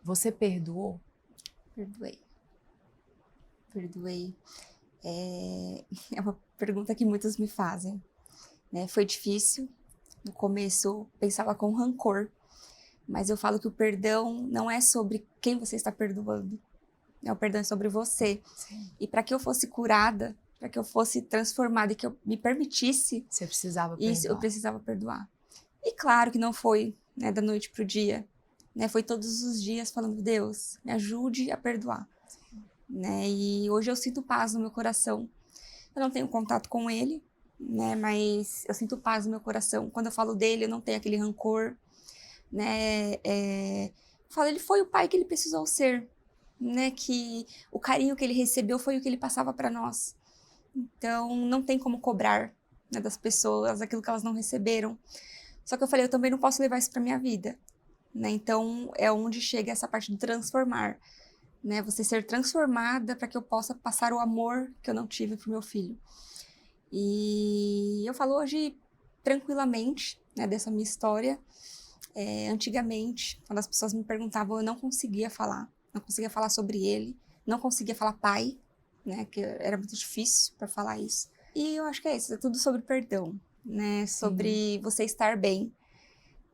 Você perdoou? Perdoei. Perdoei. É uma pergunta que muitos me fazem, né? Foi difícil. No começo, pensava com rancor. Mas eu falo que o perdão não é sobre quem você está perdoando. O perdão é sobre você. Sim. E para que eu fosse curada, para que eu fosse transformada e que eu me permitisse... Você precisava perdoar. Isso, eu precisava perdoar. E claro que não foi, né, da noite pro dia. Né? Foi todos os dias falando, Deus, me ajude a perdoar. Né? E hoje eu sinto paz no meu coração. Eu não tenho contato com ele, né? Mas eu sinto paz no meu coração. Quando eu falo dele, eu não tenho aquele rancor. Né? Eu falo, ele foi o pai que ele precisou ser. Né? Que o carinho que ele recebeu foi o que ele passava para nós. Então, não tem como cobrar, né, das pessoas aquilo que elas não receberam. Só que eu falei, eu também não posso levar isso para minha vida. Né? Então, é onde chega essa parte do transformar. Né? Você ser transformada para que eu possa passar o amor que eu não tive pro meu filho. E eu falo hoje tranquilamente, né, dessa minha história. Antigamente, quando as pessoas me perguntavam, eu não conseguia falar. Não conseguia falar sobre ele. Não conseguia falar pai, né, que era muito difícil para falar isso. E eu acho que é isso, é tudo sobre perdão, né? Sobre você estar bem.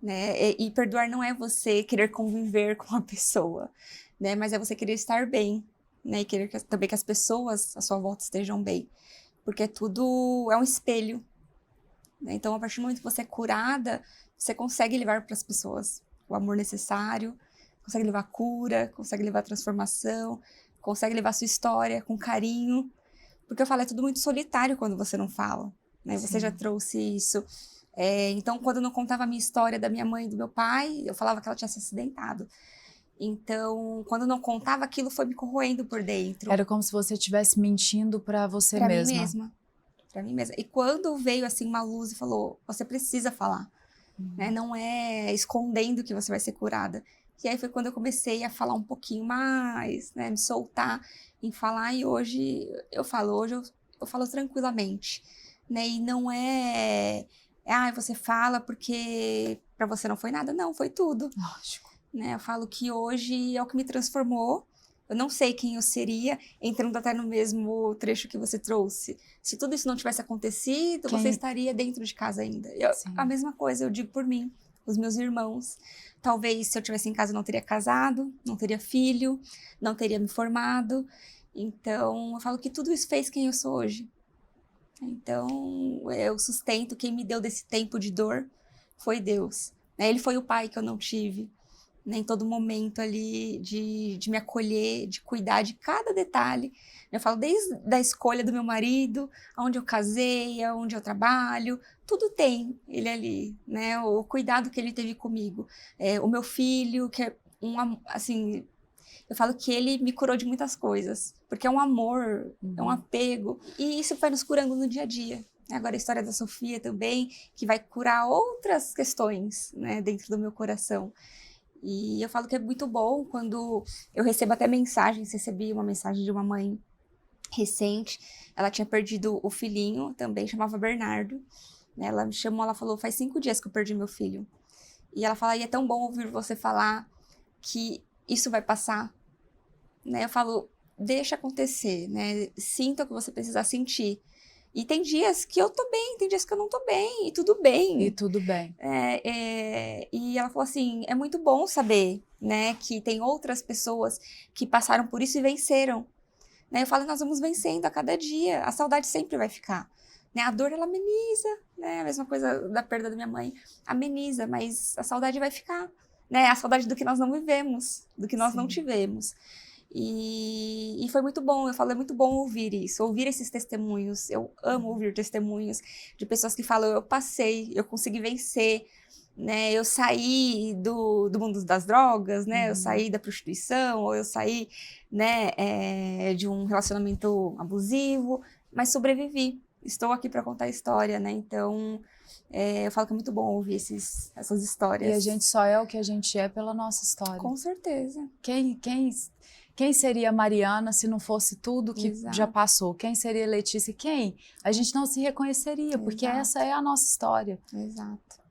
Né? E perdoar não é você querer conviver com a pessoa, né? Mas é você querer estar bem, né? E querer também que as pessoas à sua volta estejam bem, porque tudo é um espelho, né? Então, a partir do momento que você é curada, você consegue levar para as pessoas o amor necessário, consegue levar cura, consegue levar transformação, consegue levar sua história com carinho. Porque eu falo, é tudo muito solitário quando você não fala, né? Você já trouxe isso. Então, quando eu não contava a minha história da minha mãe e do meu pai, eu falava que ela tinha se acidentado. Então, quando eu não contava, aquilo foi me corroendo por dentro. Era como se você estivesse mentindo para você Pra mesma. mim mesma. Pra mim mesma. E quando veio, assim, uma luz e falou, você precisa falar, né? Não é escondendo que você vai ser curada. E aí foi quando eu comecei a falar um pouquinho mais, né? Me soltar em falar. E hoje eu falo tranquilamente, né? E não você fala porque pra você não foi nada. Não, foi tudo. Lógico. Né? Eu falo que hoje é o que me transformou. Eu não sei quem eu seria, entrando até no mesmo trecho que você trouxe. Se tudo isso não tivesse acontecido, você estaria dentro de casa ainda. A mesma coisa, eu digo por mim, os meus irmãos. Talvez se eu tivesse em casa eu não teria casado, não teria filho, não teria me formado. Então, eu falo que tudo isso fez quem eu sou hoje. Então, eu sustento, quem me deu desse tempo de dor foi Deus. Ele foi o pai que eu não tive. Né, em todo momento ali de me acolher, de cuidar de cada detalhe. Eu falo desde a escolha do meu marido, aonde eu casei, aonde eu trabalho, tudo tem ele ali, né? O cuidado que ele teve comigo. O meu filho, que é assim, eu falo que ele me curou de muitas coisas, porque é um amor, é um apego, e isso vai nos curando no dia a dia. Agora a história da Sofia também, que vai curar outras questões, né, dentro do meu coração. E eu falo que é muito bom quando eu recebo até mensagens, recebi uma mensagem de uma mãe recente, ela tinha perdido o filhinho também, chamava Bernardo, né? Ela me chamou, ela falou, faz 5 dias que eu perdi meu filho. E ela fala, e é tão bom ouvir você falar que isso vai passar, né? Eu falo, deixa acontecer, né? Sinta o que você precisar sentir. E tem dias que eu tô bem, tem dias que eu não tô bem, e tudo bem. E tudo bem. E ela falou assim, é muito bom saber, né, que tem outras pessoas que passaram por isso e venceram. Né? Eu falo, nós vamos vencendo a cada dia, a saudade sempre vai ficar. Né? A dor, ela ameniza, né? A mesma coisa da perda da minha mãe, ameniza, mas a saudade vai ficar. Né? A saudade do que nós não vivemos, do que nós não tivemos. E foi muito bom, eu falo, é muito bom ouvir isso, ouvir esses testemunhos. Eu amo ouvir testemunhos de pessoas que falam, eu passei, eu consegui vencer, né? Eu saí do mundo das drogas, né? Eu saí da prostituição, ou eu saí, né, de um relacionamento abusivo, mas sobrevivi. Estou aqui para contar a história, né? Então, eu falo que é muito bom ouvir essas histórias. E a gente só é o que a gente é pela nossa história. Com certeza. Quem seria a Mariana se não fosse tudo que já passou? Quem seria Letícia? Quem? A gente não se reconheceria, porque essa é a nossa história. Exato.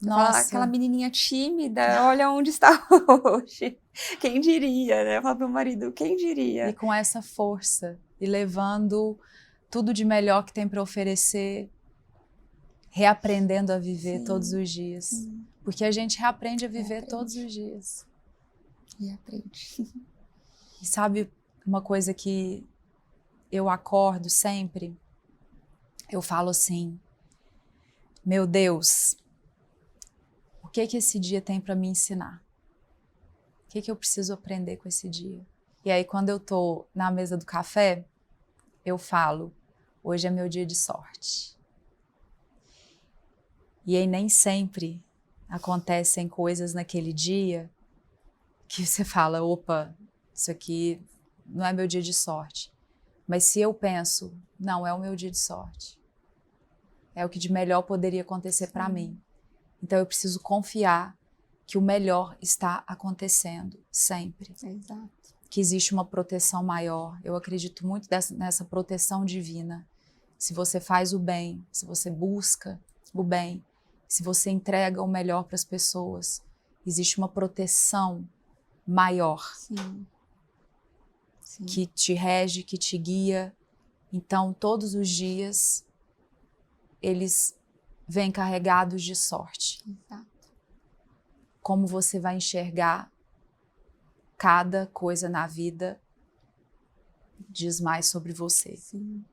Nossa. Aquela menininha tímida, olha onde está hoje. Quem diria, né? Eu falo pro meu marido, quem diria? E com essa força, e levando tudo de melhor que tem para oferecer, reaprendendo a viver todos os dias. Porque a gente reaprende a viver todos os dias. Reaprende. E sabe uma coisa que eu acordo sempre? Eu falo assim, meu Deus, o que esse dia tem para me ensinar? O que eu preciso aprender com esse dia? E aí quando eu tô na mesa do café, eu falo, hoje é meu dia de sorte. E aí nem sempre acontecem coisas naquele dia que você fala, opa, isso aqui não é meu dia de sorte. Mas se eu penso, não, é o meu dia de sorte. É o que de melhor poderia acontecer para mim. Então eu preciso confiar que o melhor está acontecendo sempre. Exato. Que existe uma proteção maior. Eu acredito muito nessa proteção divina. Se você faz o bem, se você busca o bem, se você entrega o melhor para as pessoas, existe uma proteção maior. Sim. Que te rege, que te guia. Então, todos os dias, eles vêm carregados de sorte. Exato. Como você vai enxergar cada coisa na vida diz mais sobre você. Sim.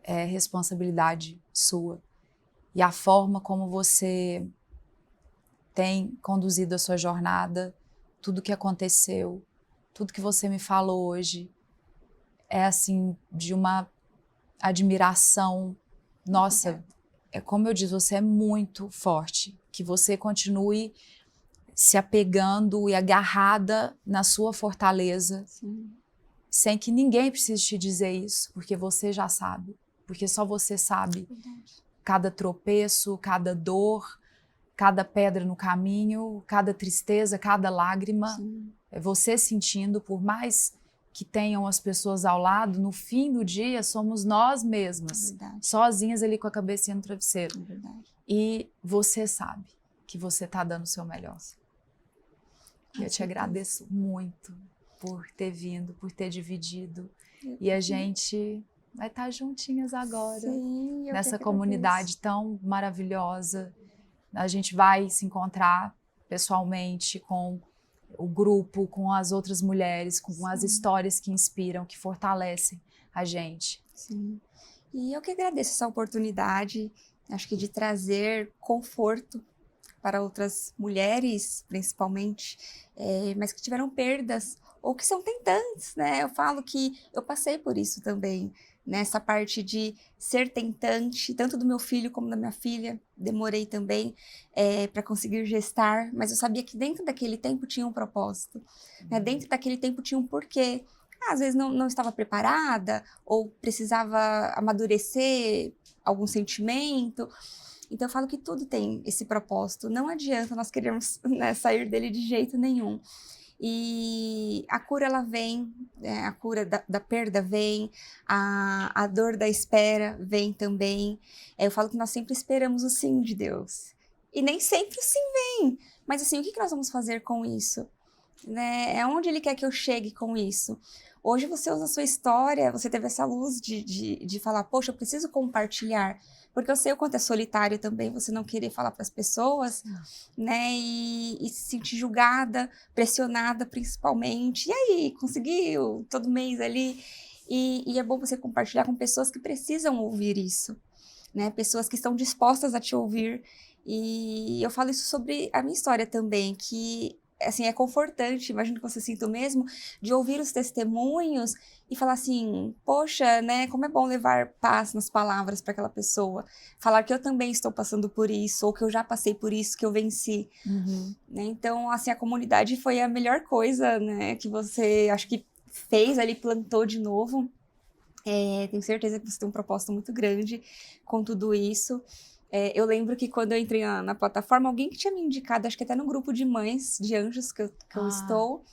É responsabilidade sua. e a forma como você tem conduzido a sua jornada, tudo que aconteceu, tudo que você me falou hoje, é assim, de uma admiração. Nossa, é como eu disse, você é muito forte, que você continue se apegando e agarrada na sua fortaleza, Sim. sem que ninguém precise te dizer isso, porque você já sabe, porque só você sabe cada tropeço, cada dor, cada pedra no caminho, cada tristeza, cada lágrima. Sim. É você sentindo, por mais que tenham as pessoas ao lado, no fim do dia somos nós mesmas, sozinhas ali com a cabecinha no travesseiro. É verdade. E você sabe que você está dando o seu melhor. Eu te agradeço muito por ter vindo, por ter dividido. E a gente vai estar juntinhas agora, sim, nessa comunidade tão maravilhosa. A gente vai se encontrar pessoalmente com o grupo, com as outras mulheres, com as histórias que inspiram, que fortalecem a gente. Sim. E eu que agradeço essa oportunidade, acho que de trazer conforto para outras mulheres, principalmente, mas que tiveram perdas ou que são tentantes, né? Eu falo que eu passei por isso também, nessa parte de ser tentante, tanto do meu filho como da minha filha. Demorei também para conseguir gestar, mas eu sabia que dentro daquele tempo tinha um propósito, né? Dentro daquele tempo tinha um porquê. Às vezes não estava preparada ou precisava amadurecer algum sentimento. Então eu falo que tudo tem esse propósito. Não adianta nós queremos, né, sair dele de jeito nenhum. E a cura, ela vem, a cura da perda vem, a dor da espera vem também. Eu falo que nós sempre esperamos o sim de Deus. E nem sempre o sim vem. Mas assim, o que nós vamos fazer com isso? Né? É onde Ele quer que eu chegue com isso. Hoje você usa a sua história, você teve essa luz de falar, poxa, eu preciso compartilhar. Porque eu sei o quanto é solitário também você não querer falar para as pessoas, né? E se sentir julgada, pressionada principalmente. E aí, conseguiu? Todo mês ali. E é bom você compartilhar com pessoas que precisam ouvir isso, né? Pessoas que estão dispostas a te ouvir. E eu falo isso sobre a minha história também, que assim, é confortante, imagino que você sinta o mesmo, de ouvir os testemunhos e falar assim, poxa, né, como é bom levar paz nas palavras para aquela pessoa, falar que eu também estou passando por isso, ou que eu já passei por isso, que eu venci, né? Então, assim, a comunidade foi a melhor coisa, né, que você, acho que fez ali, plantou de novo. Tenho certeza que você tem um propósito muito grande com tudo isso. Eu lembro que quando eu entrei na plataforma, alguém que tinha me indicado, acho que até no grupo de mães de anjos que eu estou,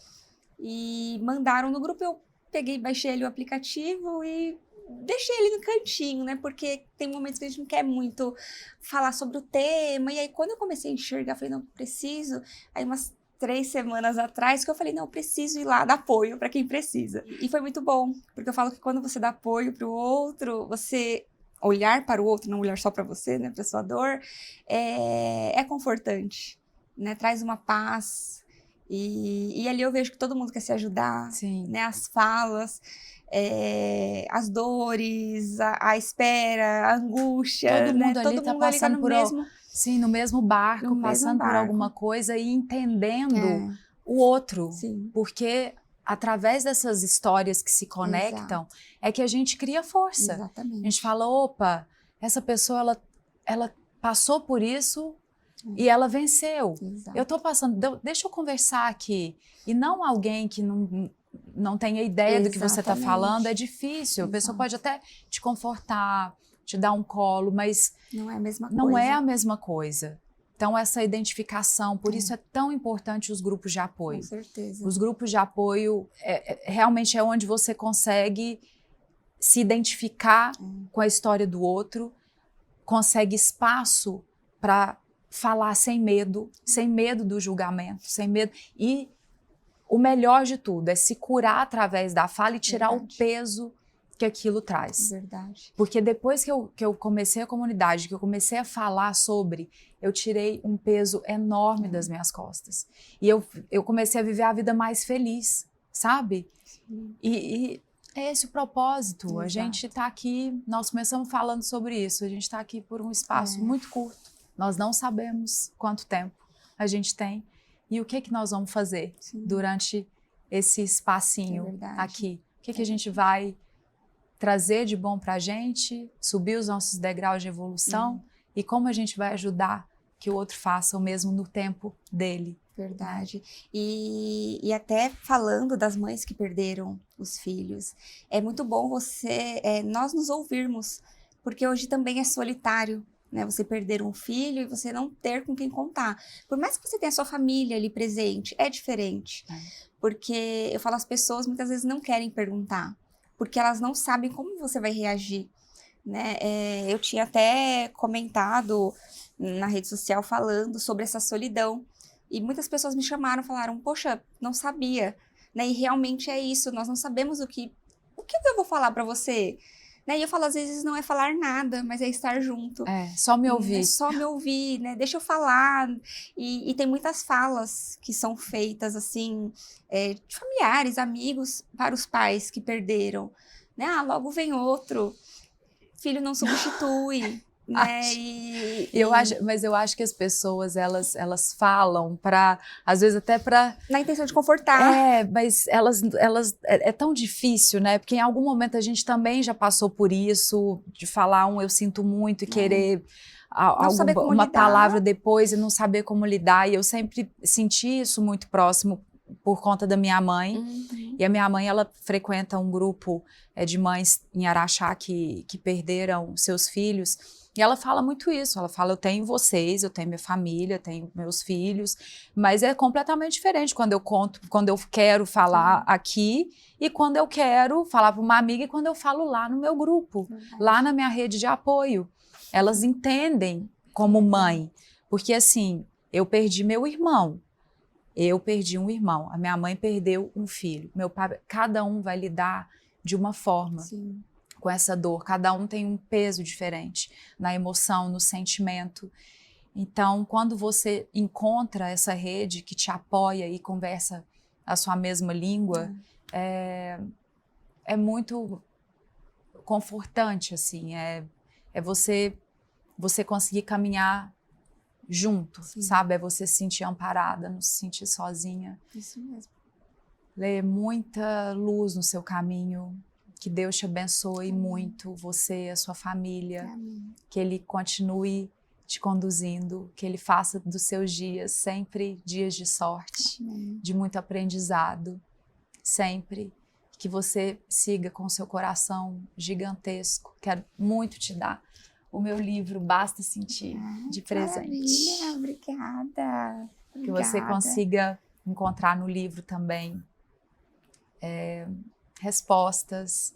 e mandaram no grupo, eu peguei, baixei ali o aplicativo e deixei ele no cantinho, né? Porque tem momentos que a gente não quer muito falar sobre o tema, e aí quando eu comecei a enxergar, eu falei, não, preciso. Aí umas 3 semanas atrás, que eu falei, não, eu preciso ir lá dar apoio para quem precisa. E foi muito bom, porque eu falo que quando você dá apoio para o outro, você olhar para o outro, não olhar só para você, né, para sua dor, é confortante, né, traz uma paz, e ali eu vejo que todo mundo quer se ajudar, né, as falas, as dores, a espera, a angústia, todo né, mundo ali está passando no por mesmo... Sim, no mesmo barco, passando por alguma coisa e entendendo o outro. Sim. Porque através dessas histórias que se conectam, é que a gente cria força. Exatamente. A gente fala, opa, essa pessoa, ela passou por isso e ela venceu. Exato. Eu estou passando, deixa eu conversar aqui. E não alguém que não tenha ideia do que você está falando, é difícil. A pessoa pode até te confortar, te dar um colo, mas não é a mesma não coisa. é a mesma coisa. Então, essa identificação, por isso é tão importante os grupos de apoio. Com certeza. Os grupos de apoio realmente é onde você consegue se identificar com a história do outro, consegue espaço para falar sem medo do julgamento, sem medo. E o melhor de tudo é se curar através da fala e tirar o peso que aquilo traz. Verdade. Porque depois que eu comecei a comunidade, que eu comecei a falar sobre, eu tirei um peso enorme das minhas costas. E eu comecei a viver a vida mais feliz, sabe? E É esse o propósito. Exato. A gente está aqui, nós começamos falando sobre isso, a gente está aqui por um espaço muito curto. Nós não sabemos quanto tempo a gente tem e o que nós vamos fazer durante esse espacinho aqui. O que a gente vai trazer de bom para a gente, subir os nossos degraus de evolução e como a gente vai ajudar que o outro faça o mesmo no tempo dele. Verdade. E até falando das mães que perderam os filhos, é muito bom nós nos ouvirmos, porque hoje também é solitário, né? Você perder um filho e você não ter com quem contar. Por mais que você tenha a sua família ali presente, é diferente. Porque eu falo, as pessoas muitas vezes não querem perguntar, porque elas não sabem como você vai reagir, né? Eu tinha até comentado na rede social falando sobre essa solidão. E muitas pessoas me chamaram, falaram, poxa, não sabia, né? E realmente é isso, nós não sabemos o que eu vou falar para você, né? E eu falo, às vezes não é falar nada, mas é estar junto. Só me ouvir. É só me ouvir, né? Deixa eu falar. E tem muitas falas que são feitas, assim, de familiares, amigos, para os pais que perderam, né? Ah, logo vem outro, filho não substitui. Né? Mas eu acho que as pessoas, elas falam para, às vezes até para... Na intenção de confortar. Mas é tão difícil, né? Porque em algum momento a gente também já passou por isso, de falar eu sinto muito e querer uma palavra depois e não saber como lidar. E eu sempre senti isso muito próximo por conta da minha mãe. E a minha mãe, ela frequenta um grupo de mães em Araxá que perderam seus filhos. E ela fala muito isso, ela fala, eu tenho vocês, eu tenho minha família, eu tenho meus filhos, mas é completamente diferente quando eu quero falar aqui e quando eu quero falar para uma amiga e quando eu falo lá no meu grupo, lá na minha rede de apoio. Elas entendem como mãe, porque assim, eu perdi meu irmão, eu perdi um irmão, a minha mãe perdeu um filho, meu pai, cada um vai lidar de uma forma. Com essa dor, cada um tem um peso diferente na emoção, no sentimento. Então, quando você encontra essa rede que te apoia e conversa a sua mesma língua, é muito confortante, assim, é você conseguir caminhar junto, sabe? É você se sentir amparada, não se sentir sozinha. Isso mesmo. Lê muita luz no seu caminho. Que Deus te abençoe muito, você e a sua família. Amém. Que Ele continue te conduzindo, que Ele faça dos seus dias sempre dias de sorte, de muito aprendizado, sempre. Que você siga com seu coração gigantesco. Quero muito te dar o meu livro Basta Sentir, de presente. Maravilha, obrigada. Que você consiga encontrar no livro também respostas,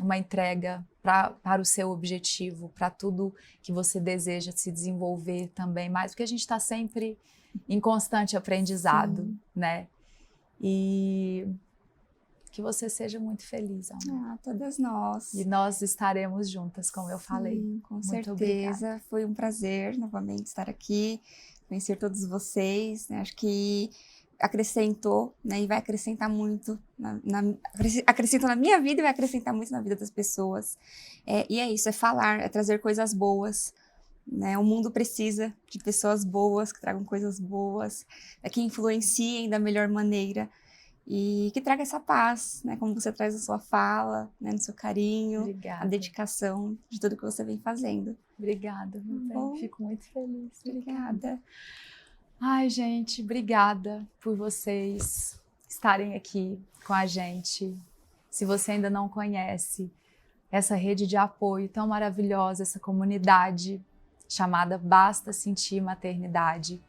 uma entrega para o seu objetivo, para tudo que você deseja se desenvolver também mais, porque a gente está sempre em constante aprendizado, né? E que você seja muito feliz, amor. Todas nós. E nós estaremos juntas, como eu falei. Com muito certeza. Obrigada. Foi um prazer novamente estar aqui, conhecer todos vocês, né? Acho que acrescentou, né, e vai acrescentar muito, acrescentou na minha vida e vai acrescentar muito na vida das pessoas. E é isso, é falar, é trazer coisas boas, né? O mundo precisa de pessoas boas, que tragam coisas boas, que influenciem da melhor maneira e que traga essa paz, né? Como você traz a sua fala, né, no seu carinho, Obrigada. a dedicação de tudo que você vem fazendo. Obrigada, meu bem. Fico muito feliz. Obrigada. Ai, gente, obrigada por vocês estarem aqui com a gente. Se você ainda não conhece essa rede de apoio tão maravilhosa, essa comunidade chamada Basta Sentir Maternidade.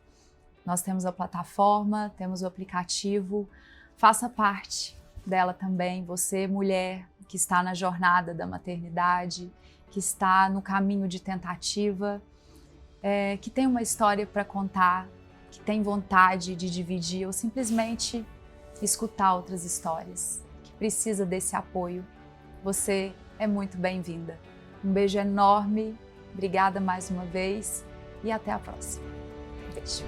Nós temos a plataforma, temos o aplicativo, faça parte dela também. Você, mulher, que está na jornada da maternidade, que está no caminho de tentativa, que tem uma história para contar, que tem vontade de dividir ou simplesmente escutar outras histórias, que precisa desse apoio, você é muito bem-vinda. Um beijo enorme, obrigada mais uma vez e até a próxima. Beijo.